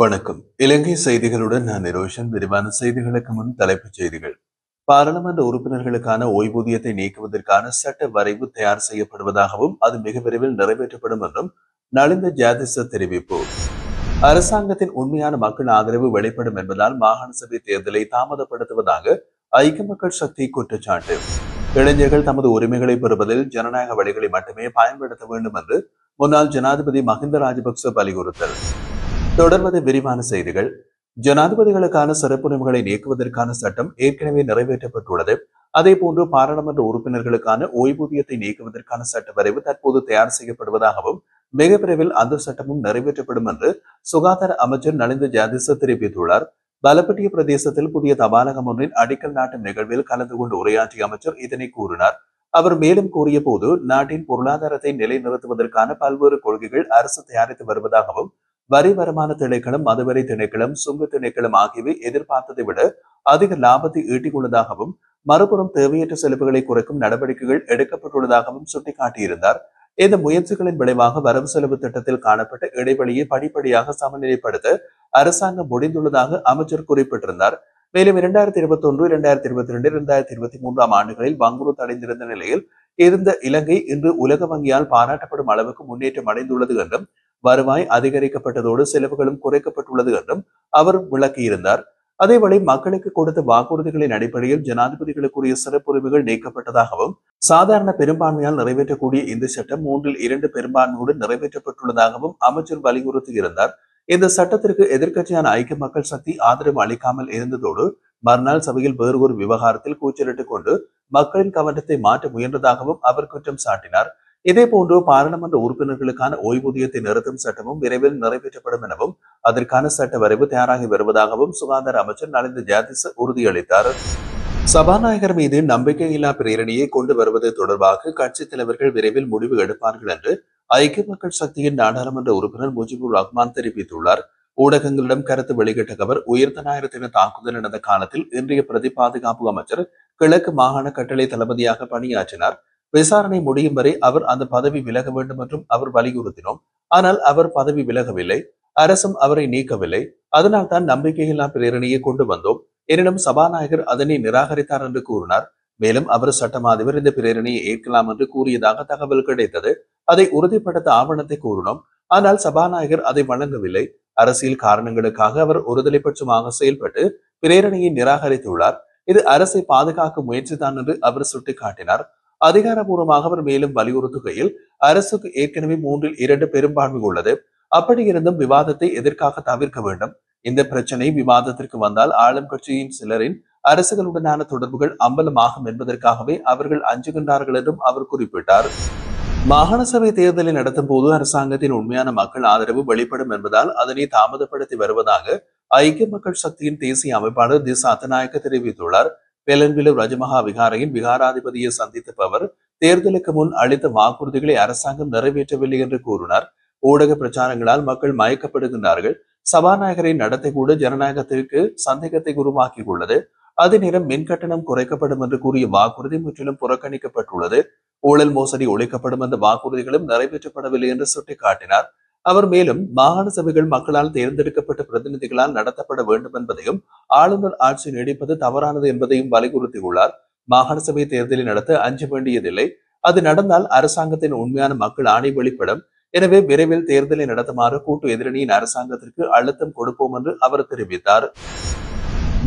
வணக்கம். இலங்கை செய்திகளுடன் நான் நிரோஷன். விரிவான செய்திகளுக்கு முன் தலைப்புச் செய்திகள். பாராளுமன்ற உறுப்பினர்களுக்கான ஓய்வூதியத்தை நீக்குவதற்கான சட்ட வரைவு தயார் செய்யப்படுவதாகவும் அது மிக விரைவில் நிறைவேற்றப்படும் என்றும் நலிந்த ஜாதிச தெரிவிப்பு. அரசாங்கத்தின் உண்மையான மக்கள் ஆதரவு வெளிப்படும் என்பதால் மாகாண சபை தேர்தலை தாமதப்படுத்துவதாக ஐக்கிய மக்கள் சக்தி குற்றச்சாட்டு. இளைஞர்கள் தமது உரிமைகளை பெறுவதில் ஜனநாயக வழிகளை மட்டுமே பயன்படுத்த வேண்டும் என்று முன்னாள் ஜனாதிபதி மஹிந்த ராஜபக்ச வலியுறுத்தல். தொடர்வது விரிவான செய்திகள். ஜனாதிபதிகளுக்கான சிறப்புரிமைகளை நீக்குவதற்கான சட்டம் ஏற்கனவே நிறைவேற்றப்பட்டுள்ளது. அதே போன்று பாராளுமன்ற உறுப்பினர்களுக்கான ஓய்வூதியத்தை நீக்குவதற்கான சட்ட வரைவு தற்போது தயார் செய்யப்படுவதாகவும் மிக விரைவில் அந்த சட்டமும் நிறைவேற்றப்படும் என்று சுகாதார அமைச்சர் நலிந்த ஜாதிச தெரிவித்துள்ளார். பலப்பட்டிய பிரதேசத்தில் புதிய தபாலகம் ஒன்றின் அடிக்கல் நாட்டும் நிகழ்வில் கலந்து கொண்டு உரையாற்றிய அமைச்சர் இதனை கூறினார். அவர் மேலும் கூறிய போது, நாட்டின் பொருளாதாரத்தை நிலைநிறுத்துவதற்கான பல்வேறு கொள்கைகள் அரசு தயாரித்து வருவதாகவும் வரி வருமான திணைக்களம், மதுவரி திணைக்களம், சுங்க திணைக்களம் ஆகியவை எதிர்பார்த்ததை விட அதிக லாபத்தை ஈட்டியுள்ளதாகவும் மறுபுறம் தேவையற்ற செலவுகளை குறைக்கும் நடவடிக்கைகள் எடுக்கப்பட்டுள்ளதாகவும் சுட்டிக்காட்டியிருந்தார். இந்த முயற்சிகளின் விளைவாக வரவு செலவு திட்டத்தில் காணப்பட்ட இடைவெளியை படிப்படியாக சமநிலைப்படுத்த அரசாங்கம் முடிந்துள்ளதாக அமைச்சர் குறிப்பிட்டிருந்தார். மேலும் 2021, 2022, 2023 ஆண்டுகளில் வங்குரோத்து அடைந்திருந்த நிலையில் இருந்த இலங்கை இன்று உலக வங்கியால் பாராட்டப்படும் அளவுக்கு முன்னேற்றம் அடைந்துள்ளது என்றும் வருவாய் அதிகரிக்கப்பட்டதோடு செலவுகளும் குறைக்கப்பட்டுள்ளது என்றும் அவர் விளக்கியிருந்தார். அதேவேளை மக்களுக்கு கொடுத்த வாக்குறுதிகளின் அடிப்படையில் ஜனாதிபதிகளுக்குரிய சிறப்புரிமைகள் நீக்கப்பட்டதாகவும் சாதாரண பெரும்பான்மையால் நிறைவேற்றக்கூடிய இந்த சட்டம் 3/2 பெரும்பான்மையுடன் நிறைவேற்றப்பட்டுள்ளதாகவும் அமைச்சர் வலியுறுத்தியிருந்தார். இந்த சட்டத்திற்கு எதிர்க்கட்சியான ஐக்கிய மக்கள் சக்தி ஆதரவு அளிக்காமல் இருந்ததோடு மறுநாள் சபையில் வேறு ஒரு விவகாரத்தில் கூச்சலிட்டுக் கொண்டு மக்களின் கவனத்தை மாற்ற முயன்றதாகவும் அவர் குற்றம் சாட்டினார். இதே போன்று பாராளுமன்ற உறுப்பினர்களுக்கான ஓய்வூதியத்தை நிறுத்தும் சட்டமும் விரைவில் நிறைவேற்றப்படும் எனவும் அதற்கான சட்ட வரைவு தயாராகி வருவதாகவும் சுகாதார அமைச்சர் நலிந்த ஜாதிச உறுதியளித்தார். சபாநாயகர் மீது நம்பிக்கையில்லா பிரேரணியை கொண்டு வருவது தொடர்பாக கட்சித் தலைவர்கள் விரைவில் முடிவு எடுப்பார்கள் என்று ஐக்கிய மக்கள் சக்தியின் நாடாளுமன்ற உறுப்பினர் முஜிபுர் ரஹ்மான் தெரிவித்துள்ளார். ஊடகங்களிடம் கருத்து வெளியிட்ட அவர், உயிர்த்த ஞாயிறு தின தாக்குதல் நடந்த காலத்தில் இன்றைய பிரதி பாதுகாப்பு அமைச்சர் கிழக்கு மாகாண கட்டளை தளபதியாக பணியாற்றினார். விசாரணை முடியும் வரை அவர் அந்த பதவி விலக வேண்டும் என்றும் அவர் வலியுறுத்தினோம். ஆனால் அவர் பதவி விலகவில்லை. அரசும் அவரை நீக்கவில்லை. அதனால் தான் நம்பிக்கையில்லா பிரேரணியை கொண்டு வந்தோம். எனினும் சபாநாயகர் அதனை நிராகரித்தார் என்று கூறினார். மேலும் அவர் சட்டமாதிபர் இந்த பிரேரணியை ஏற்கலாம் என்று கூறியதாக தகவல் கிடைத்தது. அதை உறுதிப்படுத்த ஆவணத்தை கூறினோம். ஆனால் சபாநாயகர் அதை வழங்கவில்லை. அரசியல் காரணங்களுக்காக அவர் ஒருதலைபட்சமாக செயல்பட்டு பிரேரணியை நிராகரித்துள்ளார். இது அரசை பாதுகாக்கும் முயற்சிதான் என்று அவர் சுட்டிக்காட்டினார். அதிகாரபூர்வமாக அவர் மேலும் வலியுறுத்துகையில், அரசுக்கு ஏற்கனவே 3/2 பெரும்பான்மை உள்ளது. அப்படி இருந்தும் விவாதத்தை எதற்காக தவிர்க்க வேண்டும்? இந்த பிரச்சனை விவாதத்திற்கு வந்தால் ஆளும் கட்சியின் சிலரின் அரசுகளுடனான தொடர்புகள் அம்பலமாகும் என்பதற்காகவே அவர்கள் அஞ்சுகின்றார்கள் என்றும் அவர் குறிப்பிட்டார். மாகாண சபை தேர்தலை நடத்தும் போது அரசாங்கத்தின் உண்மையான மக்கள் ஆதரவு வெளிப்படும் என்பதால் அதனை தாமதப்படுத்தி வருவதாக ஐக்கிய மக்கள் சக்தியின் தேசிய அமைப்பாளர் திஸ் அத்தநாயக்க தெரிவித்துள்ளார். பெலன்விலு ரஜமகா விகாரையின் விகாராதிபதியை சந்தித்த அவர் தேர்தலுக்கு முன் அளித்த வாக்குறுதிகளை அரசாங்கம் நிறைவேற்றவில்லை என்று கூறினார். ஊடக பிரச்சாரங்களால் மக்கள் மயக்கப்படுகின்றார்கள். சபாநாயகரின் நடத்தை கூட ஜனநாயகத்திற்கு சந்தேகத்தை உருவாக்கியுள்ளது. அதே நேரம் மின் கட்டணம் குறைக்கப்படும் என்று கூறிய வாக்குறுதி முற்றிலும் புறக்கணிக்கப்பட்டுள்ளது. ஊழல் மோசடி ஒழிக்கப்படும் என்ற வாக்குறுதிகளும் நிறைவேற்றப்படவில்லை என்று சுட்டிக்காட்டினார். அவர் மேலும் மாகாண சபைகள் மக்களால் தேர்ந்தெடுக்கப்பட்ட பிரதிநிதிகளால் நடத்தப்பட வேண்டும் என்பதையும் ஆளுநர் ஆட்சி நீடிப்பது தவறானது என்பதையும் வலியுறுத்தியுள்ளார். மாகாண சபை தேர்தலை நடத்த அஞ்ச வேண்டியதில்லை. அது நடந்தால் அரசாங்கத்தின் உண்மையான மக்கள் ஆணை வெளிப்படும். எனவே விரைவில் தேர்தலை நடத்துமாறு கூட்டு எதிரணியின் அரசாங்கத்திற்கு அழுத்தம் கொடுப்போம் என்று அவர் தெரிவித்தார்.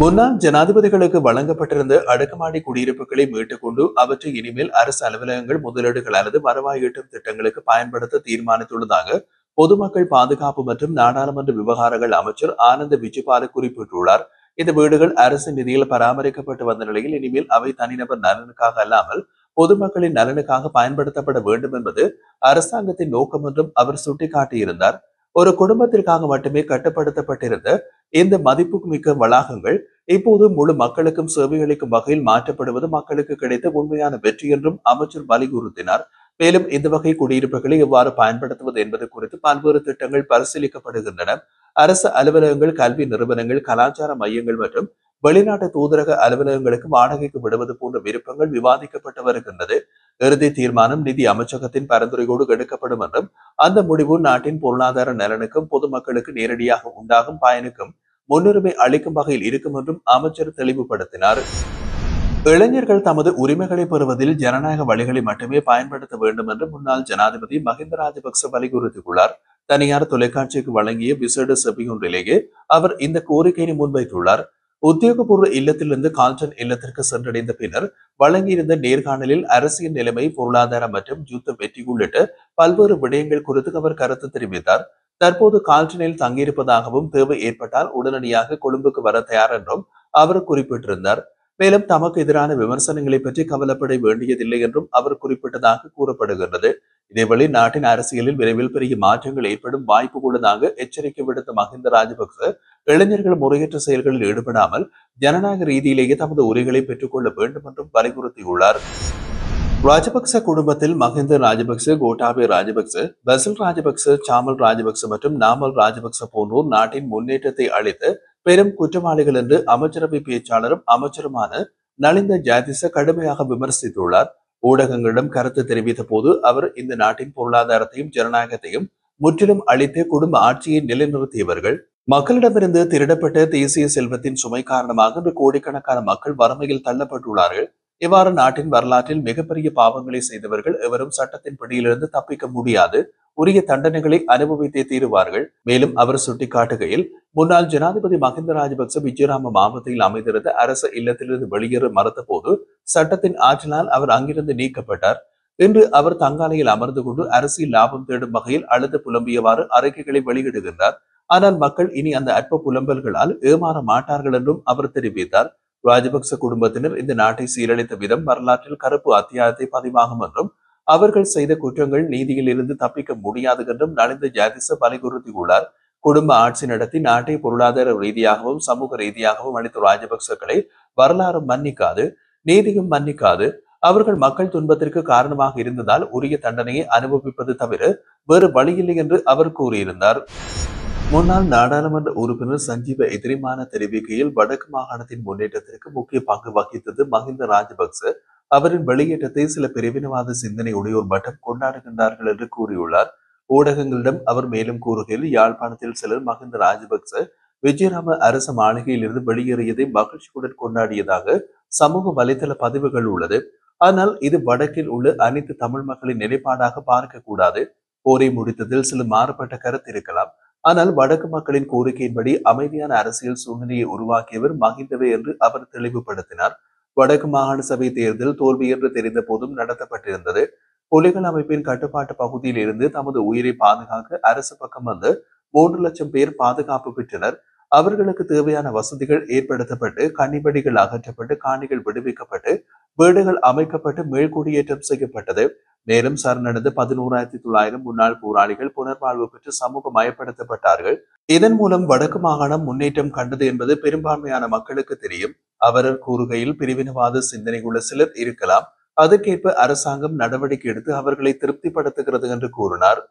முன்னாள் ஜனாதிபதிகளுக்கு வழங்கப்பட்டிருந்த அடுக்குமாடி குடியிருப்புகளை மீட்டுக் கொண்டு அவற்றை இனிமேல் அரசு அலுவலகங்கள், முதலீடுகள் அல்லது வருவாய் ஈட்டும் திட்டங்களுக்கு பயன்படுத்த தீர்மானித்துள்ளதாக பொதுமக்கள் பாதுகாப்பு மற்றும் நாடாளுமன்ற விவகாரங்கள் அமைச்சர் ஆனந்த விஜயபால குறிப்பிட்டுள்ளார். இந்த வீடுகள் அரசு நிதியில் பராமரிக்கப்பட்டு வந்த நிலையில் இனிமேல் அவை தனிநபர் நலனுக்காக அல்லாமல் பொதுமக்களின் நலனுக்காக பயன்படுத்தப்பட வேண்டும் என்பது அரசாங்கத்தின் நோக்கம் என்றும் அவர் சுட்டிக்காட்டியிருந்தார். ஒரு குடும்பத்திற்காக மட்டுமே கட்டுப்படுத்தப்பட்டிருந்த இந்த மதிப்புமிக்க வளாகங்கள் இப்போது முழு மக்களுக்கும் சேவையளிக்கும் வகையில் மாற்றப்படுவது மக்களுக்கு கிடைத்த உண்மையான வெற்றி என்றும் அமைச்சர் வலியுறுத்தினார். மேலும் இந்த வகை குடியிருப்புகளை எவ்வாறு பயன்படுத்துவது என்பது குறித்து பல்வேறு திட்டங்கள் பரிசீலிக்கப்படுகின்றன. அரசு அலுவலகங்கள், கல்வி நிறுவனங்கள், கலாச்சார மையங்கள் மற்றும் வெளிநாட்டு தூதரக அலுவலகங்களுக்கு வாடகைக்கு விடுவது போன்ற விருப்பங்கள் விவாதிக்கப்பட்டு வருகின்றது. இறுதி தீர்மானம் நிதி அமைச்சகத்தின் பரிந்துரையோடு எடுக்கப்படும் என்றும் அந்த முடிவு நாட்டின் பொருளாதார நலனுக்கும் பொதுமக்களுக்கு நேரடியாக உண்டாகும் பயனுக்கும் முன்னுரிமை அளிக்கும் வகையில் இருக்கும் என்றும் அமைச்சர் தெளிவுபடுத்தினார். இளைஞர்கள் தமது உரிமைகளை பெறுவதில் ஜனநாயக வழிகளை மட்டுமே பயன்படுத்த வேண்டும் என்று முன்னாள் ஜனாதிபதி மஹிந்த ராஜபக்ச வலியுறுத்தியுள்ளார். தனியார் தொலைக்காட்சிக்கு வழங்கிய விசேட செவியொன்றிலேயே அவர் இந்த கோரிக்கையை முன்வைத்துள்ளார். உத்தியோகபூர்வ இல்லத்திலிருந்து கால்டன் இல்லத்திற்கு சென்றடைந்த பின்னர் வழங்கியிருந்த நேர்காணலில் அரசியல் நிலைமை, பொருளாதாரம் மற்றும் யுத்த வெற்றி உள்ளிட்ட பல்வேறு விடயங்கள் குறித்து அவர் கருத்து தெரிவித்தார். தற்போது கால்டனில் தங்கியிருப்பதாகவும் தேவை ஏற்பட்டால் உடனடியாக கொழும்புக்கு வர தயார் என்றும் அவர் குறிப்பிட்டிருந்தார். மேலும் தமக்கு எதிரான விமர்சனங்களை பற்றி கவலைப்பட வேண்டியதில்லை என்றும் அவர் குறிப்பிட்டதாக கூறப்படுகின்றது. இதேவேளை நாட்டின் அரசியலில் விரைவில் பெரிய மாற்றங்கள் ஏற்படும் வாய்ப்பு உள்ளதாக எச்சரிக்கை விடுத்த மஹிந்த ராஜபக்ச இளைஞர்கள் முறையற்ற செயல்களில் ஈடுபடாமல் ஜனநாயக ரீதியிலேயே தமது உரிமைகளை பெற்றுக் கொள்ள வேண்டும் என்றும் வலியுறுத்தியுள்ளார். ராஜபக்ச குடும்பத்தில் மஹிந்த ராஜபக்ச, கோட்டாபய ராஜபக்ச, பசில் ராஜபக்ச, சாமல் ராஜபக்ச மற்றும் நாமல் ராஜபக்ச போன்றோர் நாட்டின் முன்னேற்றத்தை அளித்து பெரும் குற்றவாளிகள் என்று அமைச்சரவை பேச்சாளரும் அமைச்சருமான நலிந்த ஜாதிச கடுமையாக விமர்சித்துள்ளார். ஊடகங்களிடம் கருத்து தெரிவித்த போது அவர் இந்த நாட்டின் பொருளாதாரத்தையும் ஜனநாயகத்தையும் முற்றிலும் அளித்து குடும்ப ஆட்சியை நிலைநிறுத்தியவர்கள். மக்களிடமிருந்து திருடப்பட்ட தேசிய செல்வத்தின் சுமை காரணமாக இன்று கோடிக்கணக்கான மக்கள் வறுமையில் தள்ளப்பட்டுள்ளார்கள். இவ்வாறு நாட்டின் வரலாற்றில் மிகப்பெரிய பாவங்களை செய்தவர்கள் எவரும் சட்டத்தின் பிடியிலிருந்து தப்பிக்க முடியாது, உரிய தண்டனைகளை அனுபவித்தே தீருவார்கள். மேலும் அவர் சுட்டிக்காட்டுகையில், முன்னாள் ஜனாதிபதி மஹிந்த ராஜபக்ச விஜயராம மாவட்டத்தில் அமைந்திருந்த அரசு இல்லத்திலிருந்து வெளியேற மறுத்த போது சட்டத்தின் ஆற்றலால் அவர் அங்கிருந்து நீக்கப்பட்டார். இன்று அவர் தங்காலையில் அமர்ந்து கொண்டு அரசியல் லாபம் தேடும் வகையில் அழுது புலம்பியவாறு அறிக்கைகளை வெளியிடுகின்றார். ஆனால் மக்கள் இனி அந்த அற்ப புலம்பல்களால் ஏமாற மாட்டார்கள் என்றும் அவர் தெரிவித்தார். ராஜபக்ச குடும்பத்தினர் இந்த நாட்டை சீரழித்த விதம் வரலாற்றில் கருப்பு அத்தியாயத்தை பதிவாகும் என்றும் அவர்கள் செய்த குற்றங்கள் நீதியில் இருந்து தப்பிக்க முடியாது என்றும் நலிந்த ஜாதிச வலியுறுத்தியுள்ளார். குடும்ப ஆட்சி நடத்தி நாட்டை பொருளாதார ரீதியாகவும் சமூக ரீதியாகவும் அளித்த ராஜபக்சக்களை வரலாறு மன்னிக்காது, நீதியும் மன்னிக்காது. அவர்கள் மக்கள் துன்பத்திற்கு காரணமாக இருந்ததால் உரிய தண்டனையை அனுபவிப்பது தவிர வேறு வழியில்லை என்று அவர் கூறியிருந்தார். முன்னாள் நாடாளுமன்ற உறுப்பினர் சஞ்சீவ எதிரிமான தெரிவிக்கையில், வடக்கு மாகாணத்தின் முன்னேற்றத்திற்கு முக்கிய பங்கு வகித்தது மஹிந்த ராஜபக்ச. அவரின் வெளியேற்றத்தை சில பிரிவினவாத சிந்தனை உடையோர் மட்டும் கொண்டாடுகின்றார்கள் என்று கூறியுள்ளார். ஊடகங்களிடம் அவர் மேலும் கூறுகையில், யாழ்ப்பாணத்தில் சிலர் மஹிந்த ராஜபக்ச விஜயராம அரச மாளிகையில் இருந்து வெளியேறியதை மகிழ்ச்சியுடன் கொண்டாடியதாக சமூக வலைதள பதிவுகள் உள்ளது. ஆனால் இது வடக்கில் உள்ள அனைத்து தமிழ் மக்களின் நிலைப்பாடாக பார்க்க கூடாது. போரை முடித்ததில் சில மாறுபட்ட கருத்து இருக்கலாம். ஆனால் வடக்கு மக்களின் கோரிக்கையின்படி அமைதியான அரசியல் சூழ்நிலையை உருவாக்கியவர் மஹிந்தவே என்று அவர் தெளிவுபடுத்தினார். வடக்கு மாகாண சபை தேர்தல் தோல்வி என்று தெரிந்த போதும் நடத்தப்பட்டிருந்தது. புலிகள் அமைப்பின் கட்டுப்பாட்டு பகுதியில் இருந்து தமது உயிரை பாதுகாக்க அரசு பக்கம் வந்து 3 லட்சம் பேர் பாதுகாப்பு பெற்றனர். அவர்களுக்கு தேவையான வசதிகள் ஏற்படுத்தப்பட்டு, கன்னிவெடிகள் அகற்றப்பட்டு, காணிகள் விடுவிக்கப்பட்டு, வீடுகள் அமைக்கப்பட்டு, மேல்குடியேற்றம் செய்யப்பட்டது. மேலும் சரணடைந்த 11,900 முன்னாள் போராளிகள் புனர்வாழ்வு பெற்று சமூக மயப்படுத்தப்பட்டார்கள். இதன் மூலம் வடக்கு மாகாணம் முன்னேற்றம் கண்டது என்பது பெரும்பான்மையான மக்களுக்கு தெரியும். அவர் கூறுகையில், பிரிவினவாத சிந்தனை உள்ள சிலர் இருக்கலாம், அதற்கேற்ப அரசாங்கம் நடவடிக்கை எடுத்து அவர்களை திருப்திப்படுத்துகிறது என்று கூறினார்.